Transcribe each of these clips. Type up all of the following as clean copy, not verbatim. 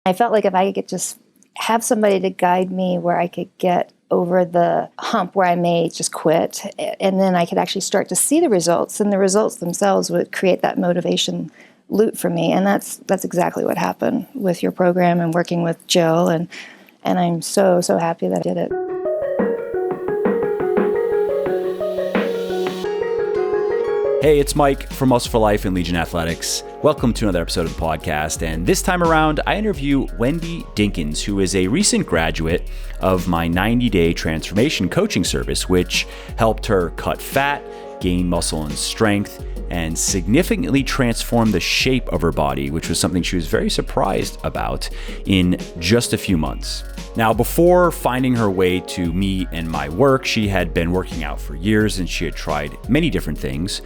I felt like if I could just have somebody to guide me where I could get over the hump where I may just quit, and then I could actually start to see the results, and the results themselves would create that motivation loop for me. And that's exactly what happened with your program and working with Jill, and I'm so happy that I did it. Hey, it's Mike from Muscle for Life and Legion Athletics. Welcome to another episode of the podcast. And this time around, I interview Wendy Dinkins, who is a recent graduate of my 90-day transformation coaching service, which helped her cut fat, gain muscle and strength, and significantly transform the shape of her body, which was something she was very surprised about in just a few months. Now, before finding her way to me and my work, she had been working out for years and she had tried many different things.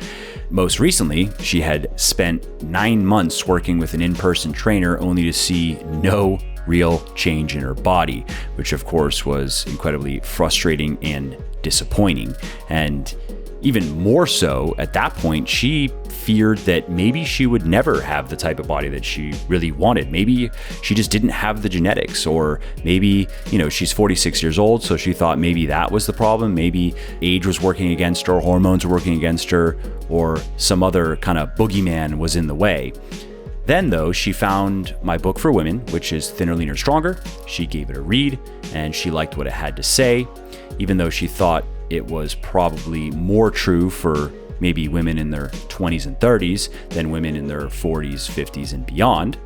Most recently, she had spent 9 months working with an in-person trainer only to see no real change in her body, which of course was incredibly frustrating and disappointing. And even more so, at that point, she feared that maybe she would never have the type of body that she really wanted. Maybe she just didn't have the genetics, or maybe, she's 46 years old, so she thought maybe that was the problem. Maybe age was working against her, hormones were working against her, or some other kind of boogeyman was in the way. Then, though, she found my book for women, which is Thinner, Leaner, Stronger. She gave it a read, and she liked what it had to say, even though she thought it was probably more true for maybe women in their 20s and 30s than women in their 40s, 50s, and beyond.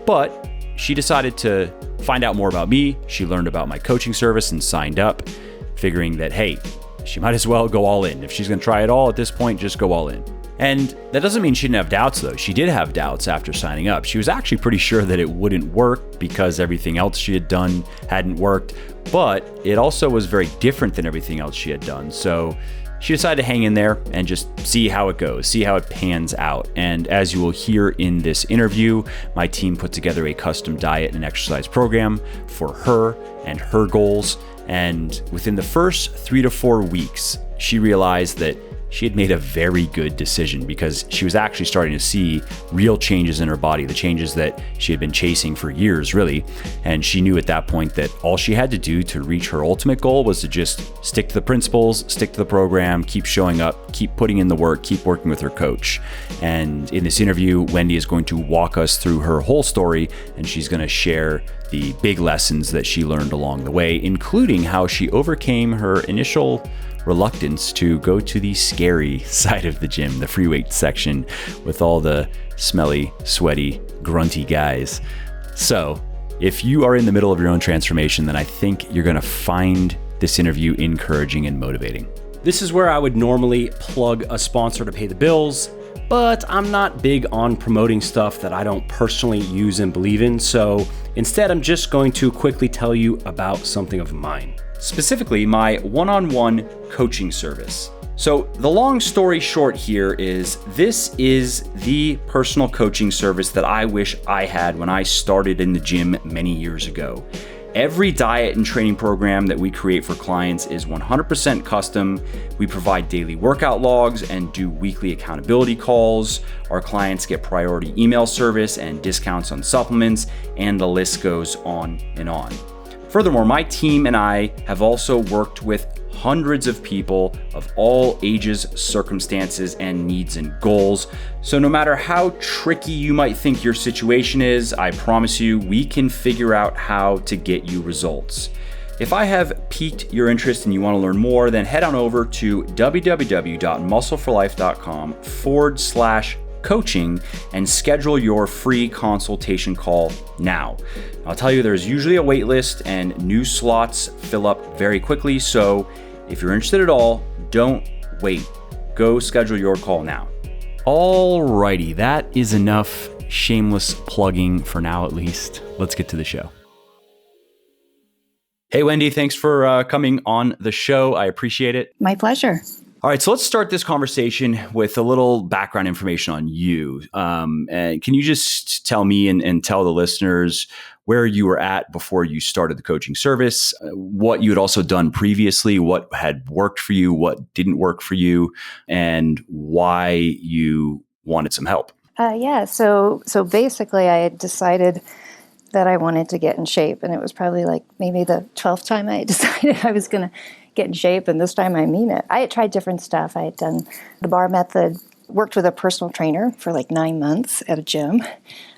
But she decided to find out more about me. She learned about my coaching service and signed up, figuring that, hey, she might as well go all in. If she's going to try it all at this point, just go all in. And that doesn't mean she didn't have doubts, though. She did have doubts after signing up. She was actually pretty sure that it wouldn't work because everything else she had done hadn't worked, but it also was very different than everything else she had done. So she decided to hang in there and just see how it goes, see how it pans out. And as you will hear in this interview, my team put together a custom diet and exercise program for her and her goals. And within the first 3 to 4 weeks, she realized that she had made a very good decision because she was actually starting to see real changes in her body, the changes that she had been chasing for years, really. And she knew at that point that all she had to do to reach her ultimate goal was to just stick to the principles, stick to the program, keep showing up, keep putting in the work, keep working with her coach. And in this interview, Wendy is going to walk us through her whole story, and she's going to share the big lessons that she learned along the way, including how she overcame her initial reluctance to go to the scary side of the gym, the free weight section with all the smelly, sweaty, grunty guys. So if you are in the middle of your own transformation, then I think you're going to find this interview encouraging and motivating. This is where I would normally plug a sponsor to pay the bills, but I'm not big on promoting stuff that I don't personally use and believe in. So instead, I'm just going to quickly tell you about something of mine. Specifically, my one-on-one coaching service. So the long story short here is this is the personal coaching service that I wish I had when I started in the gym many years ago. Every diet and training program that we create for clients is 100% custom. We provide daily workout logs and do weekly accountability calls. Our clients get priority email service and discounts on supplements, and the list goes on and on. Furthermore, my team and I have also worked with hundreds of people of all ages, circumstances, and needs and goals. So no matter how tricky you might think your situation is, I promise you, we can figure out how to get you results. If I have piqued your interest and you want to learn more, then head on over to www.muscleforlife.com/coaching and schedule your free consultation call now. I'll tell you, there's usually a wait list and new slots fill up very quickly. So if you're interested at all, don't wait. Go schedule your call now. Alrighty, that is enough shameless plugging for now, at least. Let's get to the show. Hey, Wendy, thanks for coming on the show. I appreciate it. My pleasure. All right, so let's start this conversation with a little background information on you. And can you just tell me and tell the listeners where you were at before you started the coaching service, what you had also done previously, what had worked for you, what didn't work for you, and why you wanted some help? So basically I had decided that I wanted to get in shape. And it was probably like maybe the 12th time I decided I was going to get in shape. And this time I mean it. I had tried different stuff. I had done the bar method, worked with a personal trainer for like 9 months at a gym.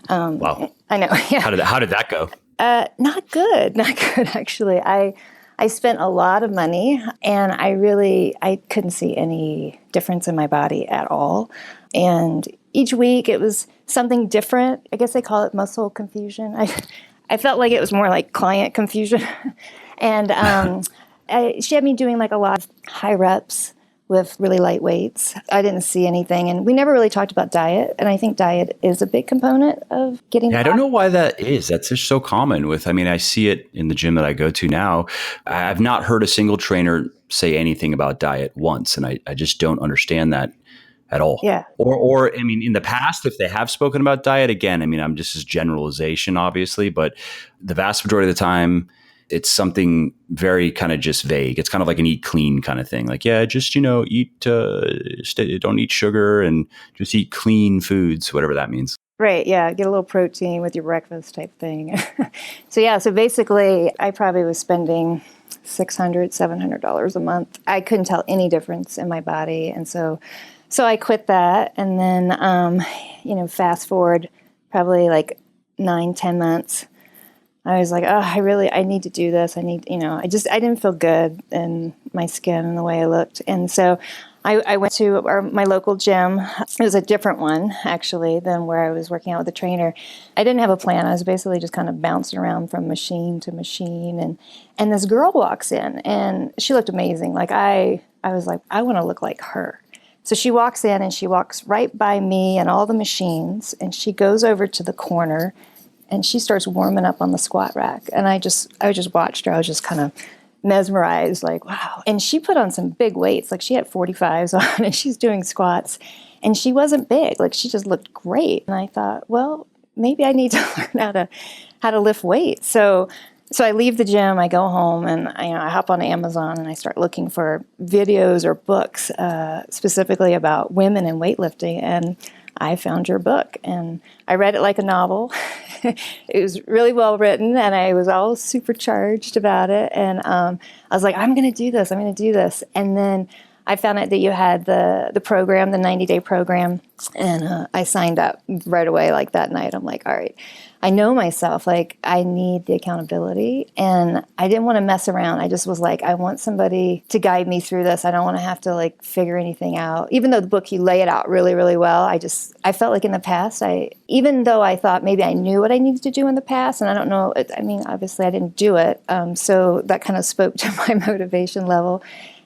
Wow. I know. Yeah. How did that go? Not good actually. I spent a lot of money and I couldn't see any difference in my body at all. And each week it was something different. I guess they call it muscle confusion. I felt like it was more like client confusion. And she had me doing like a lot of high reps with really light weights. I didn't see anything. And we never really talked about diet. And I think diet is a big component of getting I don't know why that is. That's just so common I see it in the gym that I go to now. I've not heard a single trainer say anything about diet once. And I just don't understand that at all. Yeah. Or in the past, if they have spoken about diet, again, I'm just as generalization, obviously, but the vast majority of the time, it's something very kind of just vague. It's kind of like an eat clean kind of thing. Like, yeah, just, eat, don't eat sugar and just eat clean foods, whatever that means. Right. Yeah. Get a little protein with your breakfast type thing. So basically I probably was spending $600, $700 a month. I couldn't tell any difference in my body. And so I quit that. And then, fast forward probably like 9-10 months. I was like, oh, I need to do this. I didn't feel good in my skin and the way I looked. And so I went to my local gym. It was a different one, actually, than where I was working out with a trainer. I didn't have a plan. I was basically just kind of bouncing around from machine to machine. And this girl walks in, and she looked amazing. Like, I was like, I want to look like her. So she walks in, and she walks right by me and all the machines, and she goes over to the corner, and she starts warming up on the squat rack. And I just watched her. I was just kind of mesmerized, like, wow. And she put on some big weights. Like, she had 45s on and she's doing squats. And she wasn't big. Like, she just looked great. And I thought, well, maybe I need to learn how to lift weights. So I leave the gym, I go home, and I hop on Amazon and I start looking for videos or books specifically about women in weightlifting. And I found your book, and I read it like a novel. It was really well written, and I was all supercharged about it. And I was like, I'm going to do this. And then I found out that you had the program, the 90-day program, and I signed up right away, like that night. I'm like, all right, I know myself. Like, I need the accountability, and I didn't want to mess around. I just was like, I want somebody to guide me through this. I don't want to have to like figure anything out. Even though the book, you lay it out really, really well, I felt like in the past, even though I thought maybe I knew what I needed to do in the past, and I don't know, obviously I didn't do it. So that kind of spoke to my motivation level.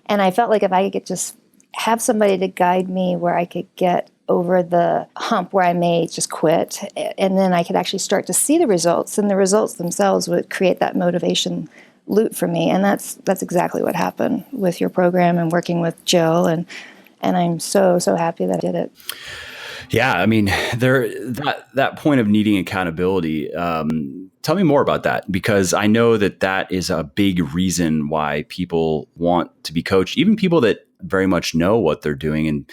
And I felt like if I could just have somebody to guide me where I could get over the hump where I may just quit, and then I could actually start to see the results, and the results themselves would create that motivation loop for me. And that's exactly what happened with your program and working with Jill. And I'm so happy that I did it. Yeah, that point of needing accountability. Tell me more about that, because I know that is a big reason why people want to be coached, even people that very much know what they're doing,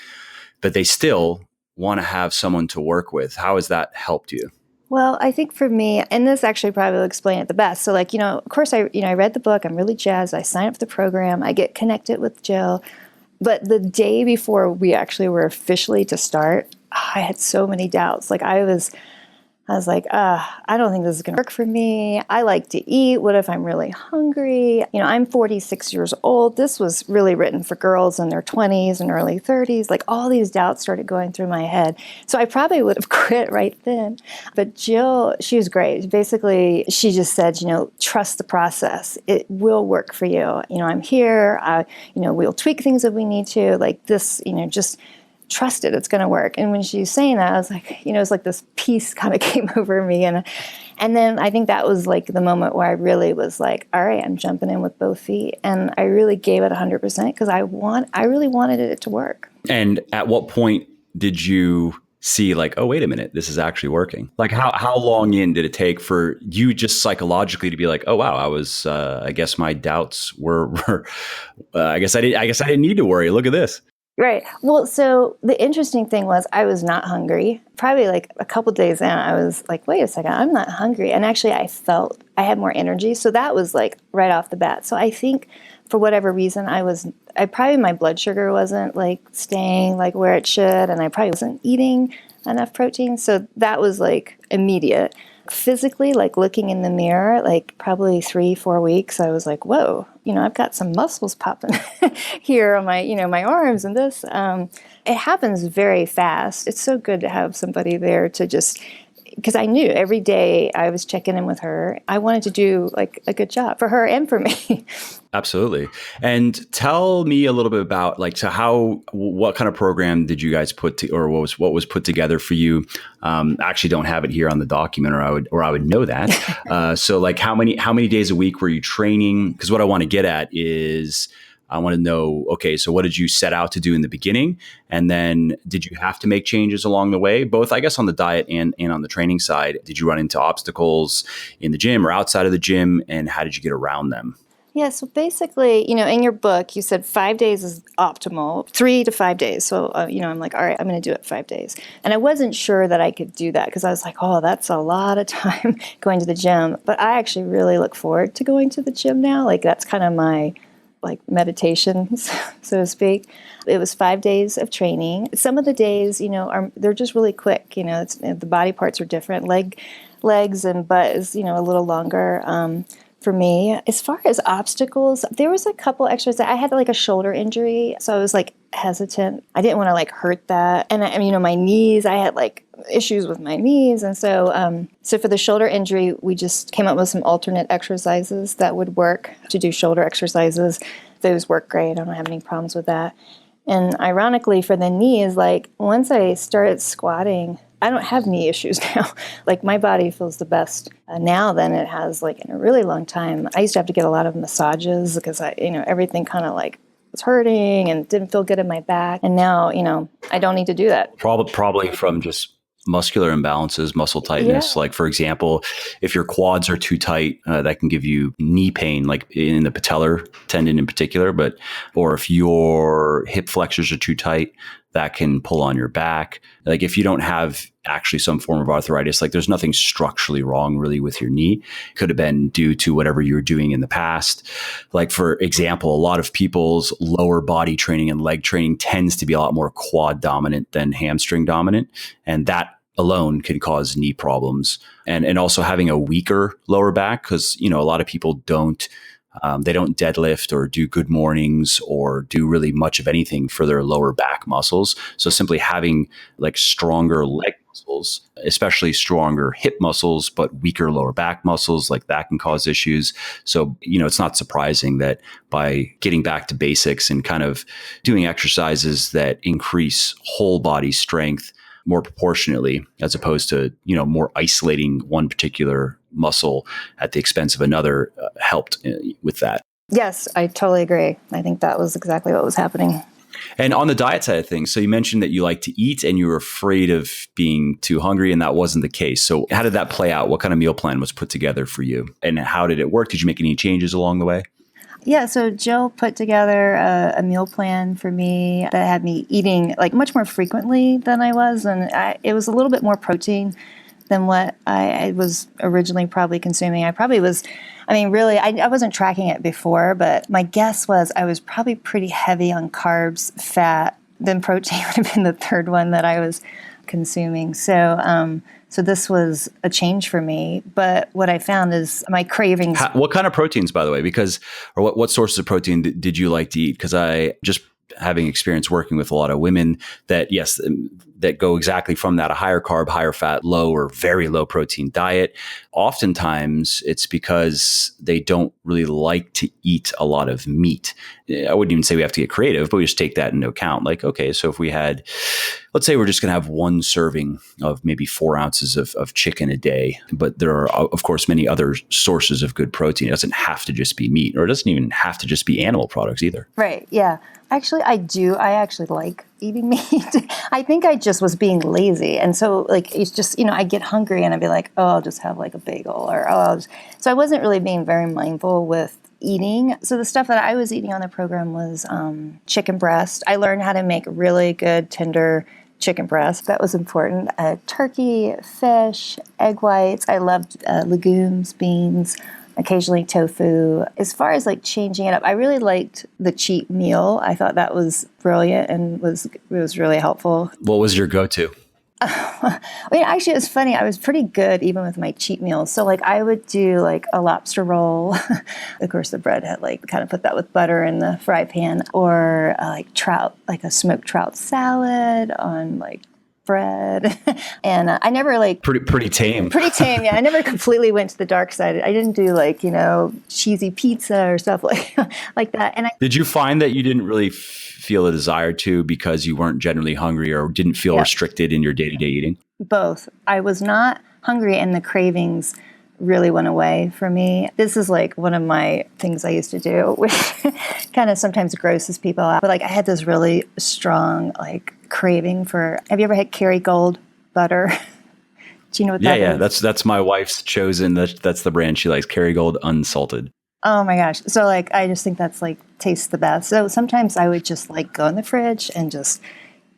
but they still want to have someone to work with. How has that helped you? Well, I think for me, and this actually probably will explain it the best. So of course I read the book. I'm really jazzed. I sign up for the program. I get connected with Jill. But the day before we actually were officially to start, I had so many doubts. Like, I was like, I don't think this is going to work for me. I like to eat. What if I'm really hungry? I'm 46 years old. This was really written for girls in their 20s and early 30s. Like, all these doubts started going through my head. So I probably would have quit right then. But Jill, she was great. Basically, she just said, trust the process. It will work for you. I'm here. We'll tweak things if we need to. Like this, just trust it, it's going to work. And when she was saying that, I was like, it's like this peace kind of came over me. And then I think that was like the moment where I really was like, all right, I'm jumping in with both feet. And I really gave it 100% because I really wanted it to work. And at what point did you see like, oh, wait a minute, this is actually working? Like how long in did it take for you just psychologically to be like, oh, wow, I guess my doubts were I guess I didn't need to worry. Look at this. Right. Well, so the interesting thing was I was not hungry. Probably like a couple days in, I was like, wait a second, I'm not hungry. And actually, I felt I had more energy. So that was like right off the bat. So I think for whatever reason, my blood sugar wasn't like staying like where it should. And I probably wasn't eating enough protein. So that was like immediate. Physically, like looking in the mirror, like probably 3-4 weeks, I was like, whoa, I've got some muscles popping here on my, my arms and this. It happens very fast. It's so good to have somebody there to just, because I knew every day I was checking in with her. I wanted to do like a good job for her and for me. Absolutely. And tell me a little bit about what kind of program did you guys or what was put together for you? I actually don't have it here on the document, or I would know that. So like how many days a week were you training? Because what I want to get at is I want to know, okay, so what did you set out to do in the beginning? And then did you have to make changes along the way? Both, I guess, on the diet and on the training side. Did you run into obstacles in the gym or outside of the gym? And how did you get around them? Yeah, so basically, in your book, you said 5 days is optimal, 3 to 5 days. So, I'm like, all right, I'm going to do it 5 days. And I wasn't sure that I could do that because I was like, oh, that's a lot of time going to the gym. But I actually really look forward to going to the gym now. Like, that's kind of my meditation, so to speak. It was 5 days of training. Some of the days, they're just really quick. The body parts are different. Legs and butt is, a little longer. For me, as far as obstacles, there was a couple extras. I had like a shoulder injury, so I was like hesitant. I didn't want to hurt that. And my knees, I had like issues with my knees. And so for the shoulder injury, we just came up with some alternate exercises that would work to do shoulder exercises. Those work great. I don't have any problems with that. And ironically, for the knees, once I started squatting, I don't have knee issues now. My body feels the best now than it has in a really long time. I used to have to get a lot of massages because everything kind of was hurting and didn't feel good in my back. And now, I don't need to do that. Probably from just muscular imbalances, muscle tightness. Yeah. Like, for example, if your quads are too tight, that can give you knee pain, like in the patellar tendon in particular. Or if your hip flexors are too tight, that can pull on your back. Like if you don't have actually some form of arthritis, there's nothing structurally wrong really with your knee. It could have been due to whatever you were doing in the past. Like for example, a lot of people's lower body training and leg training tends to be a lot more quad dominant than hamstring dominant. And that alone can cause knee problems. And also having a weaker lower back, because, a lot of people don't deadlift or do good mornings or do really much of anything for their lower back muscles. So simply having stronger leg muscles, especially stronger hip muscles, but weaker lower back muscles, that can cause issues. So, it's not surprising that by getting back to basics and kind of doing exercises that increase whole body strength more proportionately, as opposed to, more isolating one particular muscle at the expense of another, helped with that. Yes, I totally agree. I think that was exactly what was happening. And on the diet side of things, so you mentioned that you like to eat and you were afraid of being too hungry, and that wasn't the case. So how did that play out? What kind of meal plan was put together for you? And how did it work? Did you make any changes along the way? Yeah, so Jill put together a meal plan for me that had me eating much more frequently than I was. And it was a little bit more protein than what I was originally probably consuming. I wasn't tracking it before, but my guess was I was probably pretty heavy on carbs, fat, then protein would have been the third one that I was consuming. So this was a change for me. But what I found is my cravings. What kind of proteins, by the way? Or what sources of protein did you like to eat? Because I just having experience working with a lot of women that go exactly from that, a higher carb, higher fat, low or very low protein diet. Oftentimes it's because they don't really like to eat a lot of meat. I wouldn't even say we have to get creative, but we just take that into account. Okay, so if we had, let's say we're just going to have one serving of maybe 4 ounces of chicken a day, but there are, of course, many other sources of good protein. It doesn't have to just be meat, or it doesn't even have to just be animal products either. Right, yeah. Actually, I do. I actually like eating meat. I think I just was being lazy. And so like, it's just, I get hungry and I'd be like, oh, I'll just have like a bagel so I wasn't really being very mindful with eating. So the stuff that I was eating on the program was chicken breast. I learned how to make really good, tender chicken breast. That was important. Turkey, fish, egg whites. I loved legumes, beans, occasionally tofu. As far as like changing it up, I really liked the cheat meal. I thought that was brilliant and was really helpful. What was your go-to? Actually, it was funny. I was pretty good even with my cheat meals. So like I would do like a lobster roll. Of course, the bread had like kind of put that with butter in the fry pan, or like trout, like a smoked trout salad on like bread. And I never like pretty tame. Pretty tame, yeah. I never completely went to the dark side. I didn't do like cheesy pizza or stuff like that. And did you find that you didn't really feel a desire to because you weren't generally hungry or didn't feel restricted in your day-to-day eating? Both. I was not hungry and the cravings really went away for me. This is like one of my things I used to do, which kind of sometimes grosses people out. But like I had this really strong like craving for, have you ever had Kerrygold butter? Do you know what that is? Yeah. That's my wife's chosen. That's the brand she likes, Kerrygold unsalted. Oh my gosh. So like, I just think that's like tastes the best. So sometimes I would just like go in the fridge and just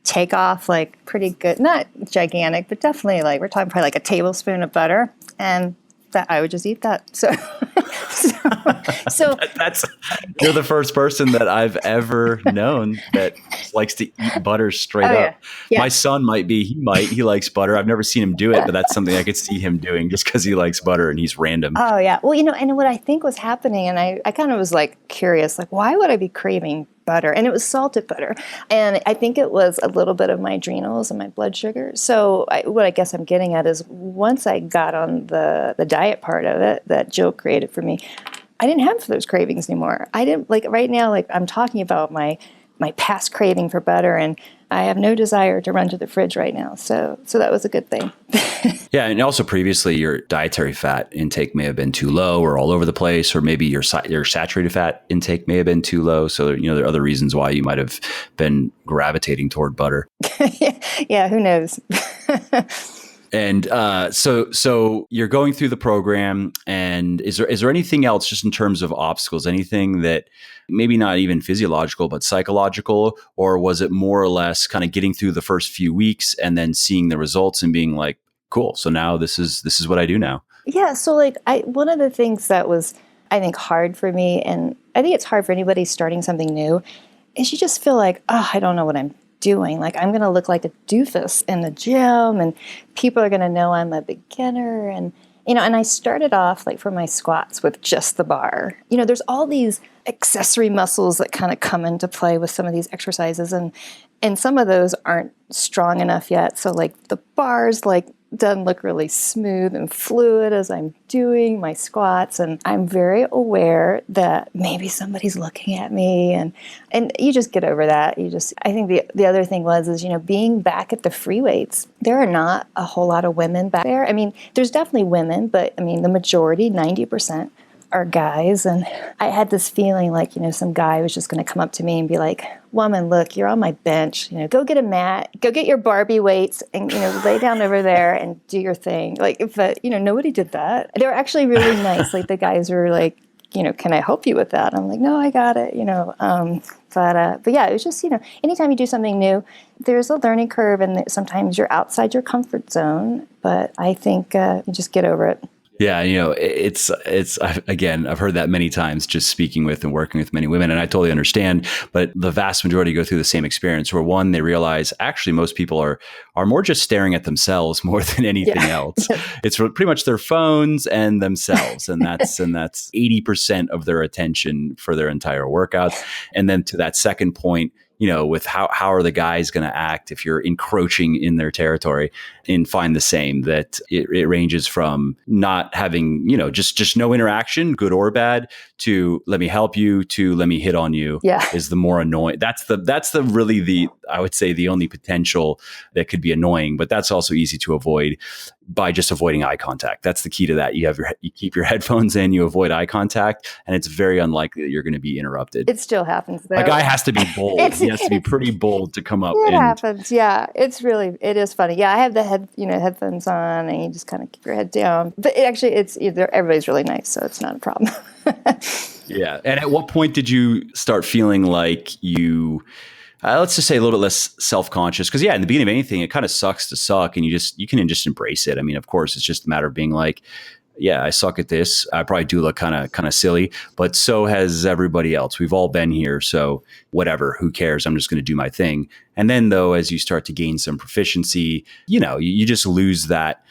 take off like pretty good, not gigantic, but definitely like, we're talking probably like a tablespoon of butter, and that I would just eat that. So that's, you're the first person that I've ever known that likes to eat butter straight up. Yeah. My son he likes butter. I've never seen him do it, but that's something I could see him doing just because he likes butter and he's random. Oh yeah. Well, and what I think was happening, and I kind of was like curious, like why would I be craving butter? And it was salted butter. And I think it was a little bit of my adrenals and my blood sugar. So what I guess I'm getting at is once I got on the diet part of it that Jill created for me, I didn't have those cravings anymore. I didn't like right now, like I'm talking about my past craving for butter, and I have no desire to run to the fridge right now. So that was a good thing. Yeah. And also previously your dietary fat intake may have been too low or all over the place, or maybe your saturated fat intake may have been too low. So, there are other reasons why you might have been gravitating toward butter. Yeah. Who knows? And so you're going through the program, and is there anything else just in terms of obstacles, anything that maybe not even physiological, but psychological, or was it more or less kind of getting through the first few weeks and then seeing the results and being like, cool, so now this is what I do now? Yeah. So like one of the things that was, I think, hard for me, and I think it's hard for anybody starting something new, is you just feel like, oh, I don't know what I'm doing. Like I'm going to look like a doofus in the gym, and people are going to know I'm a beginner. And, and I started off like for my squats with just the bar. There's all these accessory muscles that kind of come into play with some of these exercises, and some of those aren't strong enough yet. So like the bars, like doesn't look really smooth and fluid as I'm doing my squats. And I'm very aware that maybe somebody's looking at me, and you just get over that. I think the other thing is, being back at the free weights, there are not a whole lot of women back there. I mean, there's definitely women, but I mean, the majority, 90%, are guys. And I had this feeling like, some guy was just going to come up to me and be like, woman, look, you're on my bench, go get a mat, go get your Barbie weights and, lay down over there and do your thing. But nobody did that. They were actually really nice. Like the guys were like, can I help you with that? I'm like, no, I got it, but yeah, it was just, anytime you do something new, there's a learning curve, and sometimes you're outside your comfort zone, but I think you just get over it. Yeah, it's again, I've heard that many times just speaking with and working with many women, and I totally understand, but the vast majority go through the same experience where one, they realize actually most people are more just staring at themselves more than anything else. It's pretty much their phones and themselves, and that's 80% of their attention for their entire workout. And then to that second point, with how are the guys going to act if you're encroaching in their territory, and find the same, that it ranges from not having, just no interaction, good or bad, to let me help you, to let me hit on you, is the more annoying. That's the really the I would say the only potential that could be annoying, but that's also easy to avoid by just avoiding eye contact. That's the key to that. You keep your headphones in, you avoid eye contact, and it's very unlikely that you're going to be interrupted. It still happens though. A guy has to be bold. He has to be pretty bold to come up. It happens. Yeah. It is funny. Yeah. I have the headphones on and you just kind of keep your head down. But everybody's really nice. So it's not a problem. Yeah. And at what point did you start feeling like you, let's just say a little bit less self-conscious? Because in the beginning of anything, it kind of sucks to suck and you can just embrace it. I mean, of course, it's just a matter of being like, yeah, I suck at this. I probably do look kind of silly, but so has everybody else. We've all been here. So whatever, who cares? I'm just going to do my thing. And then though, as you start to gain some proficiency, you just lose that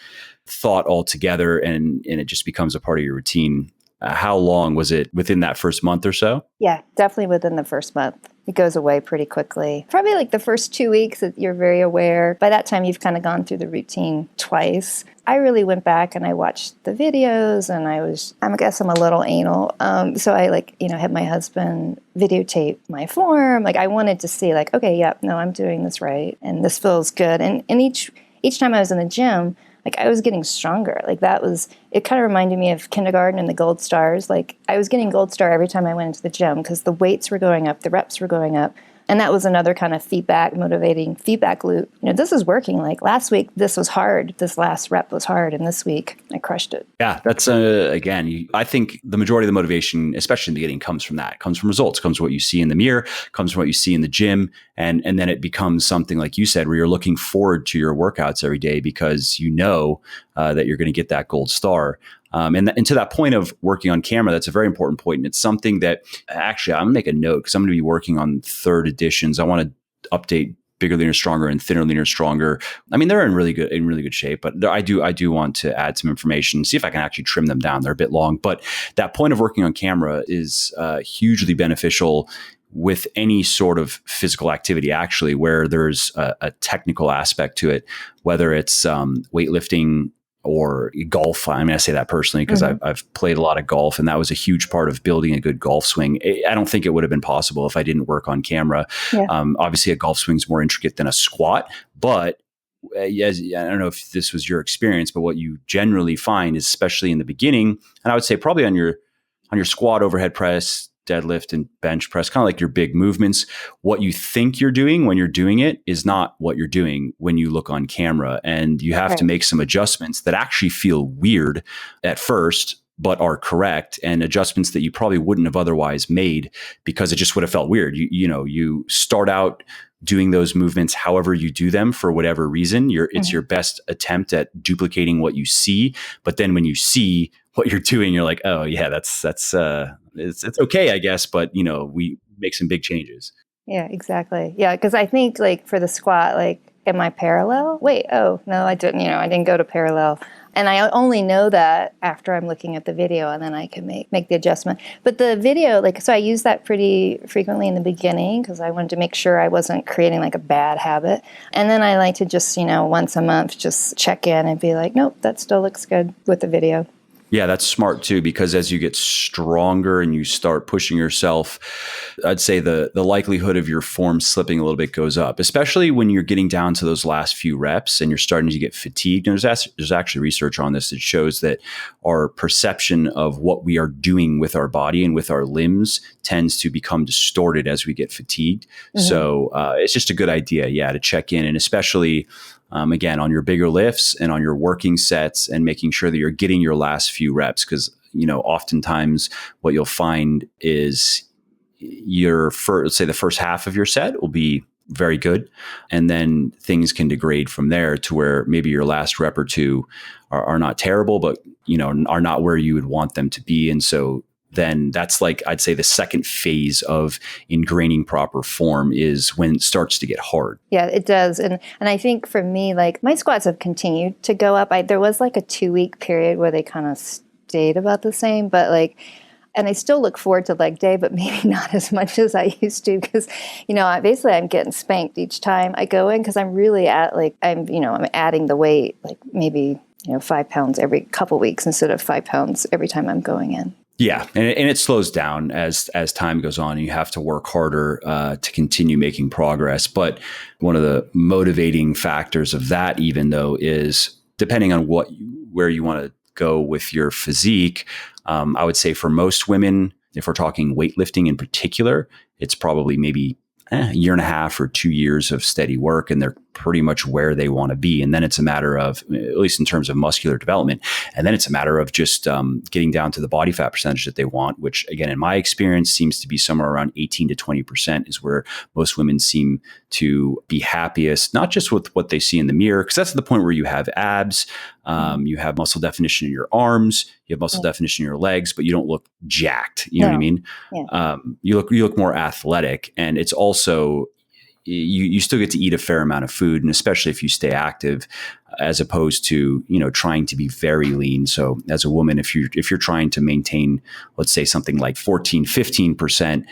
thought altogether and it just becomes a part of your routine. How long was it within that first month or so? Yeah, definitely within the first month. It goes away pretty quickly. Probably like the first 2 weeks that you're very aware. By that time, you've kind of gone through the routine twice. I really went back and I watched the videos and I guess I'm a little anal. So I had my husband videotape my form. Like I wanted to see okay, no, I'm doing this right. And this feels good. And each time I was in the gym, I was getting stronger. It kind of reminded me of kindergarten and the gold stars. I was getting gold star every time I went into the gym because the weights were going up, the reps were going up. And that was another kind of motivating feedback loop. This is working. Last week, this was hard. This last rep was hard. And this week, I crushed it. Yeah, that's, again, I think the majority of the motivation, especially in the beginning, comes from that. It comes from results, comes from what you see in the mirror, comes from what you see in the gym. And then it becomes something, like you said, where you're looking forward to your workouts every day because you know that you're going to get that gold star. And to that point of working on camera, that's a very important point. And it's something that actually I'm going to make a note because I'm going to be working on third editions. I want to update Bigger, Leaner, Stronger and Thinner, Leaner, Stronger. I mean, they're in really good shape, but I do want to add some information, see if I can actually trim them down. They're a bit long, but that point of working on camera is hugely beneficial with any sort of physical activity, actually, where there's a technical aspect to it, whether it's weightlifting or golf. I mean, I say that personally because I've played a lot of golf and that was a huge part of building a good golf swing. I don't think it would have been possible if I didn't work on camera. Yeah. Obviously a golf swing is more intricate than a squat, but I don't know if this was your experience, but what you generally find is, especially in the beginning, and I would say probably on your squat, overhead press, deadlift and bench press, kind of like your big movements, what you think you're doing when you're doing it is not what you're doing when you look on camera. And you have to make some adjustments that actually feel weird at first, but are correct, and adjustments that you probably wouldn't have otherwise made because it just would have felt weird. You start out doing those movements however you do them for whatever reason. It's your best attempt at duplicating what you see. But then when you see what you're doing, you're like, oh yeah, that's it's okay, I guess. But we make some big changes. Yeah, exactly. Yeah, because I think for the squat, am I parallel? Wait, oh no, I didn't. I didn't go to parallel. And I only know that after I'm looking at the video, and then I can make the adjustment. But the video, so I use that pretty frequently in the beginning because I wanted to make sure I wasn't creating a bad habit. And then I like to just, once a month, just check in and be like, nope, that still looks good with the video. Yeah, that's smart too, because as you get stronger and you start pushing yourself, I'd say the likelihood of your form slipping a little bit goes up, especially when you're getting down to those last few reps and you're starting to get fatigued. And there's actually research on this that shows that our perception of what we are doing with our body and with our limbs tends to become distorted as we get fatigued. Mm-hmm. So it's just a good idea, to check in, and especially again, on your bigger lifts and on your working sets, and making sure that you're getting your last few reps. Because, oftentimes what you'll find is let's say the first half of your set will be very good. And then things can degrade from there to where maybe your last rep or two are not terrible, but, are not where you would want them to be. And so then that's I'd say the second phase of ingraining proper form is when it starts to get hard. Yeah, it does. And I think for me, my squats have continued to go up. There was a 2-week period where they kind of stayed about the same, but and I still look forward to leg day, but maybe not as much as I used to because, I'm getting spanked each time I go in because I'm really I'm adding the weight, maybe, 5 pounds every couple weeks instead of 5 pounds every time I'm going in. Yeah, and it slows down as time goes on. And you have to work harder to continue making progress. But one of the motivating factors of that, even though, is depending on where you want to go with your physique. I would say for most women, if we're talking weightlifting in particular, it's probably maybe a year and a half or 2 years of steady work, and they're pretty much where they want to be. And then it's a matter of, at least in terms of muscular development, and then it's a matter of just getting down to the body fat percentage that they want, which again, in my experience, seems to be somewhere around 18 to 20% is where most women seem to be happiest, not just with what they see in the mirror, because that's the point where you have abs, you have muscle definition in your arms, you have muscle definition in your legs, but you don't look jacked. You know what I mean? Yeah. You look more athletic, and it's also, you still get to eat a fair amount of food, and especially if you stay active, as opposed to, trying to be very lean. So as a woman, if you're trying to maintain, let's say something like 14, 15%,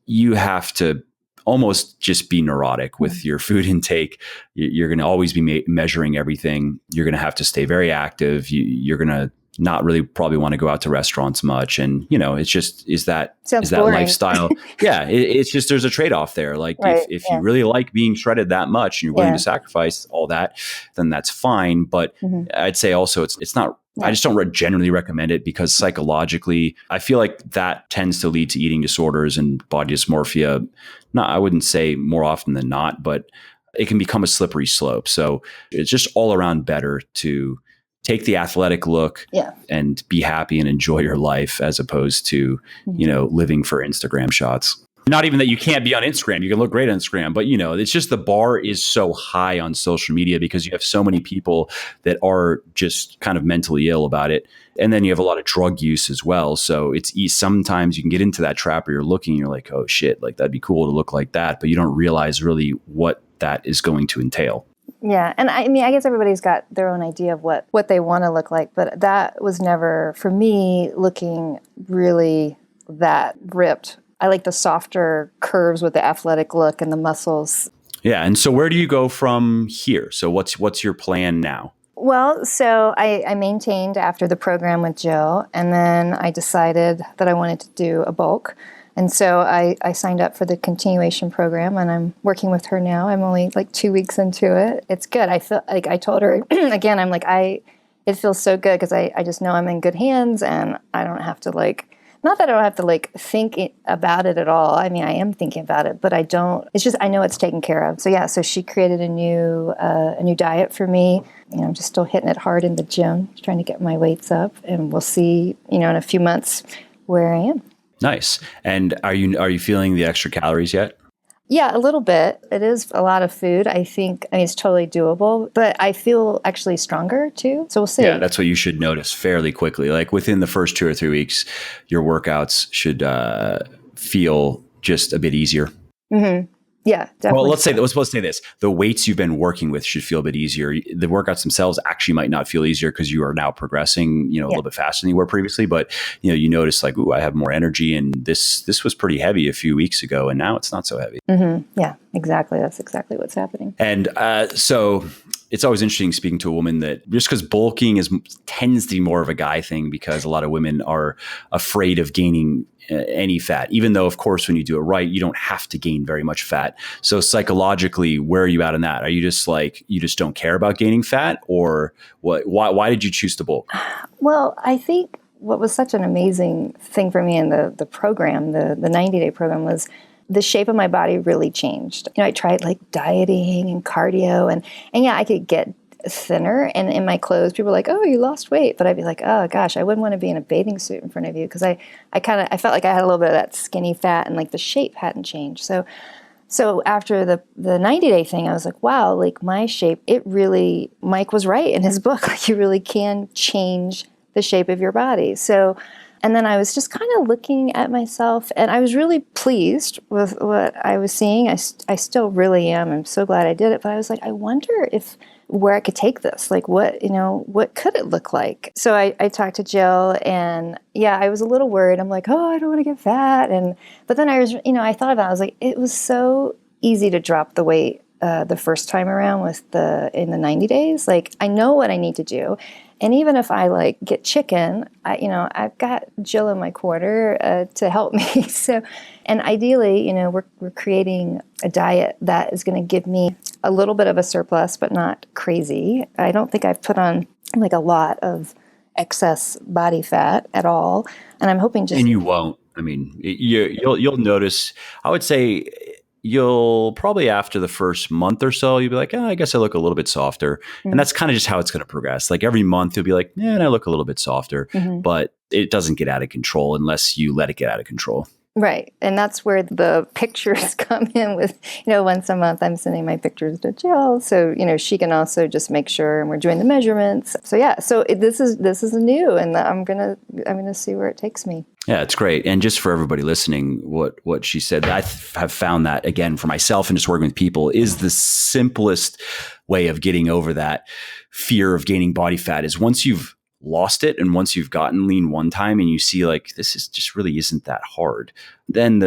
you have to almost just be neurotic with your food intake. You're going to always be measuring everything. You're going to have to stay very active. You're going to not really probably want to go out to restaurants much. And, it's just, is that boring. lifestyle? Yeah. It's just, there's a trade-off there. Like Right, if you really like being shredded that much and you're willing to sacrifice all that, then that's fine. But I'd say also it's not, I just don't generally recommend it, because psychologically, I feel like that tends to lead to eating disorders and body dysmorphia. I wouldn't say more often than not, but it can become a slippery slope. So it's just all around better to take the athletic look and be happy and enjoy your life, as opposed to, living for Instagram shots. Not even that you can't be on Instagram. You can look great on Instagram, but it's just the bar is so high on social media because you have so many people that are just kind of mentally ill about it. And then you have a lot of drug use as well. So sometimes you can get into that trap where you're looking and you're like, oh shit, like that'd be cool to look like that. But you don't realize really what that is going to entail. Yeah. And I mean, I guess everybody's got their own idea of what they want to look like, but that was never, for me, looking really that ripped. I like the softer curves with the athletic look and the muscles. Yeah. And so where do you go from here? So what's your plan now? Well, so I maintained after the program with Jill, and then I decided that I wanted to do a bulk. And so I signed up for the continuation program, and I'm working with her now. I'm only like 2 weeks into it. It's good. I feel like I told her again, I'm like, it feels so good because I just know I'm in good hands, and I don't have to not that I don't have to think about it at all. I mean, I am thinking about it, but I don't. It's just I know it's taken care of. So yeah, so she created a new diet for me. I'm just still hitting it hard in the gym, trying to get my weights up, and we'll see, in a few months where I am. Nice. And are you feeling the extra calories yet? Yeah, a little bit. It is a lot of food. I mean, it's totally doable, but I feel actually stronger too. So we'll see. Yeah, that's what you should notice fairly quickly. Like within the first 2 or 3 weeks, your workouts should feel just a bit easier. Mm-hmm. Yeah, definitely. Well, let's say this. The weights you've been working with should feel a bit easier. The workouts themselves actually might not feel easier because you are now progressing, a little bit faster than you were previously. But, you notice like, ooh, I have more energy, and this was pretty heavy a few weeks ago, and now it's not so heavy. Mm-hmm. Yeah, exactly. That's exactly what's happening. And so it's always interesting speaking to a woman that just because bulking tends to be more of a guy thing, because a lot of women are afraid of gaining any fat, even though, of course, when you do it right, you don't have to gain very much fat. So psychologically, where are you at in that? Are you just like, you just don't care about gaining fat, or what? Why did you choose to bulk? Well, I think what was such an amazing thing for me in the program, the 90-day program, was the shape of my body really changed. I tried dieting and cardio, and yeah, I could get thinner, and in my clothes people were like, oh, you lost weight, but I'd be like, oh gosh, I wouldn't want to be in a bathing suit in front of you, because I felt like I had a little bit of that skinny fat, and the shape hadn't changed. So after the 90-day thing, I was like, wow, my shape, Mike was right in his book, you really can change the shape of your body. So, and then I was just kind of looking at myself, and I was really pleased with what I was seeing. I still really am. I'm so glad I did it. But I was like, I wonder where I could take this. What could it look like? So I talked to Jill, and yeah, I was a little worried. I'm like, oh, I don't want to get fat. But then I was, I thought about it. I was like, it was so easy to drop the weight the first time around in the 90 days. I know what I need to do. And even if I like get chicken, I've got Jill in my corner to help me. So, and ideally, we're creating a diet that is going to give me a little bit of a surplus, but not crazy. I don't think I've put on like a lot of excess body fat at all. And I'm hoping just... And you won't. I mean, you'll notice, I would say you'll probably after the first month or so, you'll be like, I guess I look a little bit softer. Mm-hmm. And that's kind of just how it's going to progress. Like every month you'll be like, and I look a little bit softer, but it doesn't get out of control unless you let it get out of control. Right. And that's where the pictures come in with, once a month I'm sending my pictures to Jill. So, she can also just make sure, and we're doing the measurements. So yeah, this is new, and I'm going to see where it takes me. Yeah, it's great. And just for everybody listening, what she said, I have found that again for myself and just working with people is the simplest way of getting over that fear of gaining body fat is once you've lost it and once you've gotten lean one time and you see like this is just really isn't that hard, then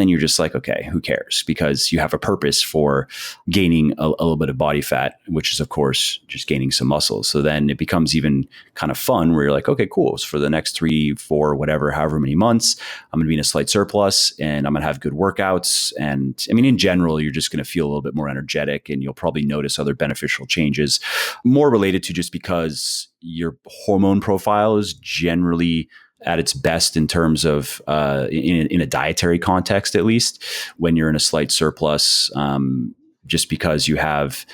you're just like, okay, who cares? Because you have a purpose for gaining a little bit of body fat, which is of course just gaining some muscle. So then it becomes even kind of fun where you're like, okay, cool. So for the next 3, 4, whatever, however many months, I'm going to be in a slight surplus and I'm going to have good workouts. And I mean, in general, you're just going to feel a little bit more energetic and you'll probably notice other beneficial changes more related to just because your hormone profile is generally at its best in terms of in a dietary context, at least when you're in a slight surplus, just because you have,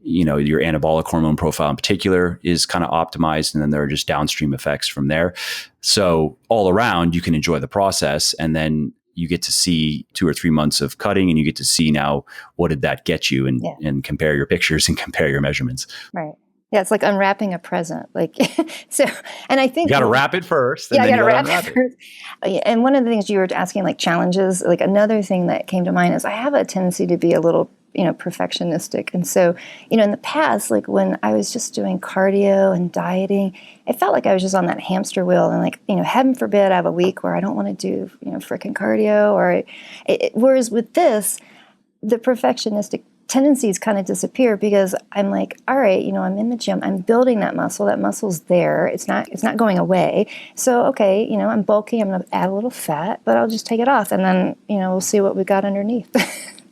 your anabolic hormone profile in particular is kind of optimized. And then there are just downstream effects from there. So all around you can enjoy the process and then you get to see 2 or 3 months of cutting and you get to see now what did that get you and compare your pictures and compare your measurements. Right. Yeah, it's like unwrapping a present. Like so, and I think you got to wrap it first. And then you got to wrap it first. And one of the things you were asking, like challenges, like another thing that came to mind is I have a tendency to be a little, perfectionistic. And so, in the past, like when I was just doing cardio and dieting, it felt like I was just on that hamster wheel. And like, heaven forbid I have a week where I don't want to do, freaking cardio. Whereas with this, the perfectionistic tendencies kind of disappear because I'm like, all right, I'm in the gym, I'm building that muscle. That muscle's there. It's not going away. So, okay, I'm bulky. I'm going to add a little fat, but I'll just take it off. And then, we'll see what we got underneath.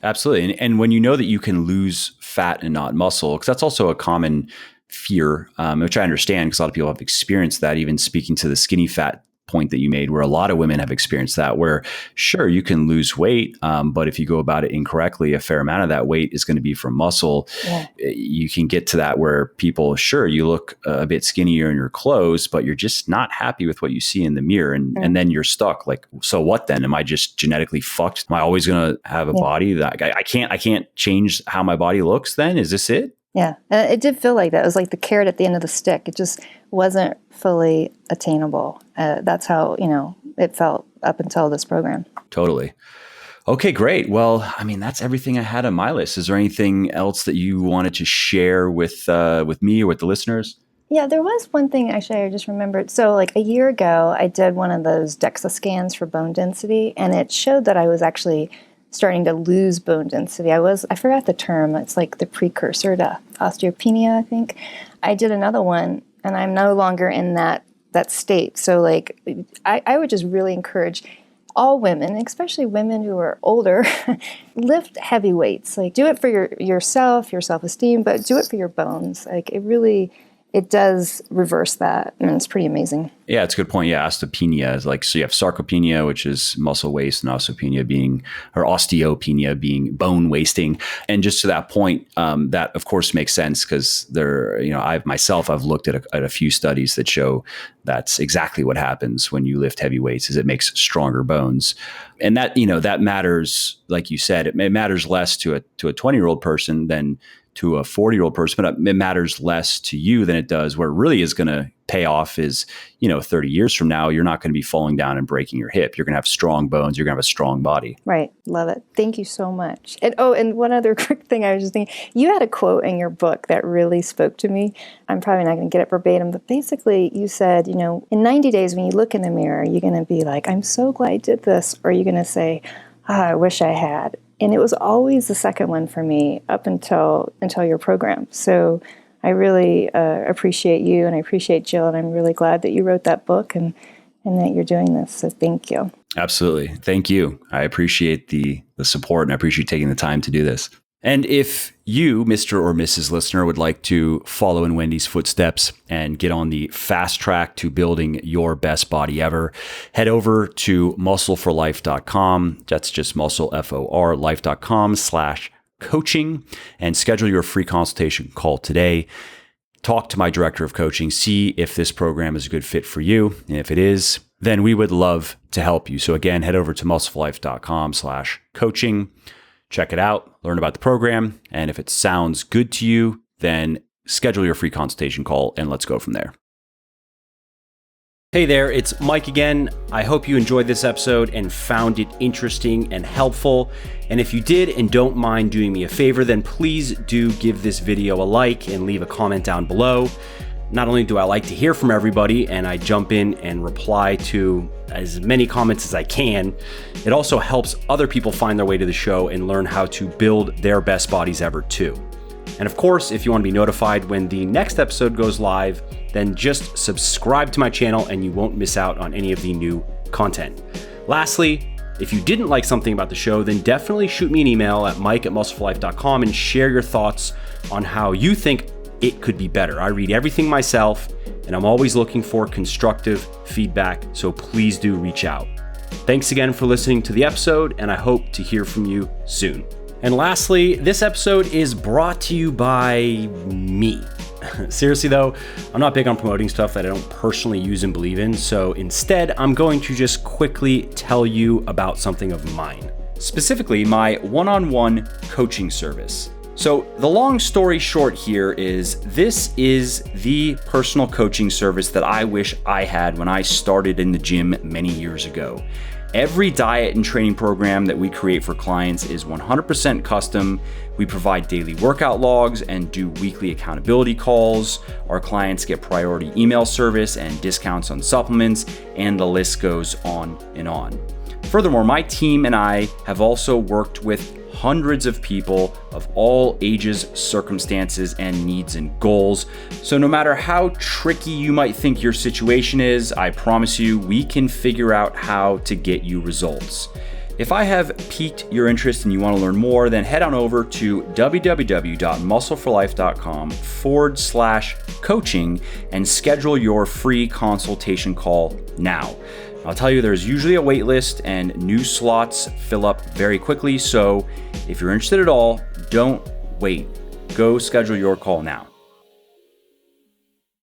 Absolutely. And when you know that you can lose fat and not muscle, because that's also a common fear, which I understand because a lot of people have experienced that, even speaking to the skinny fat point that you made, where a lot of women have experienced that, where sure, you can lose weight, but if you go about it incorrectly, a fair amount of that weight is going to be from muscle. Yeah. You can get to that where people, sure, you look a bit skinnier in your clothes, but you're just not happy with what you see in the mirror. And then you're stuck. Like, so what then? Am I just genetically fucked? Am I always going to have a body that I can't change how my body looks then? Is this it? Yeah, it did feel like that. It was like the carrot at the end of the stick. It just wasn't fully attainable. That's how, it felt up until this program. Totally. Okay, great. Well, I mean, that's everything I had on my list. Is there anything else that you wanted to share with me or with the listeners? Yeah, there was one thing actually I just remembered. So like a year ago, I did one of those DEXA scans for bone density, and it showed that I was actually starting to lose bone density. I forgot the term. It's like the precursor to osteopenia, I think. I did another one, and I'm no longer in that state. So like, I would just really encourage all women, especially women who are older, lift heavy weights. Like do it for yourself, your self-esteem, but do it for your bones. Like it does reverse that, and it's pretty amazing. Yeah, it's a good point. Yeah, osteopenia is like, so you have sarcopenia, which is muscle waste, and osteopenia being bone wasting. And just to that point, that of course makes sense because I've looked at a few studies that show that's exactly what happens when you lift heavy weights is it makes stronger bones. And that, that matters, like you said, it matters less to a 20-year-old person than to a 40-year-old person, but it matters less to you than it does. Where it really is going to pay off is, 30 years from now, you're not going to be falling down and breaking your hip. You're going to have strong bones. You're going to have a strong body. Right. Love it. Thank you so much. And one other quick thing I was just thinking, you had a quote in your book that really spoke to me. I'm probably not going to get it verbatim, but basically you said, in 90 days when you look in the mirror, you're going to be like, I'm so glad I did this. Or you're going to say, I wish I had. And it was always the second one for me up until your program. So I really appreciate you, and I appreciate Jill, and I'm really glad that you wrote that book and that you're doing this. So thank you. Absolutely. Thank you. I appreciate the support, and I appreciate taking the time to do this. And if you, Mr. or Mrs. Listener, would like to follow in Wendy's footsteps and get on the fast track to building your best body ever, head over to muscleforlife.com. That's just muscle, F-O-R, life.com/coaching, and schedule your free consultation call today. Talk to my director of coaching, see if this program is a good fit for you. And if it is, then we would love to help you. So again, head over to muscleforlife.com/coaching. Check it out, learn about the program, and if it sounds good to you, then schedule your free consultation call and let's go from there. Hey there, it's Mike again. I hope you enjoyed this episode and found it interesting and helpful. And if you did and don't mind doing me a favor, then please do give this video a like and leave a comment down below. Not only do I like to hear from everybody and I jump in and reply to as many comments as I can, it also helps other people find their way to the show and learn how to build their best bodies ever too. And of course, if you want to be notified when the next episode goes live, then just subscribe to my channel and you won't miss out on any of the new content. Lastly, if you didn't like something about the show, then definitely shoot me an email at mike@muscleforlife.com and share your thoughts on how you think it could be better. I read everything myself, and I'm always looking for constructive feedback, so please do reach out. Thanks again for listening to the episode, and I hope to hear from you soon. And lastly, this episode is brought to you by me. Seriously though, I'm not big on promoting stuff that I don't personally use and believe in, so instead, I'm going to just quickly tell you about something of mine. Specifically, my one-on-one coaching service. So the long story short here is this is the personal coaching service that I wish I had when I started in the gym many years ago. Every diet and training program that we create for clients is 100% custom. We provide daily workout logs and do weekly accountability calls. Our clients get priority email service and discounts on supplements, and the list goes on and on. Furthermore, my team and I have also worked with hundreds of people of all ages, circumstances, and needs and goals. So no matter how tricky you might think your situation is, I promise you we can figure out how to get you results. If I have piqued your interest and you want to learn more, then head on over to www.muscleforlife.com/coaching and schedule your free consultation call now. I'll tell you, there's usually a wait list and new slots fill up very quickly. So if you're interested at all, don't wait. Go schedule your call now.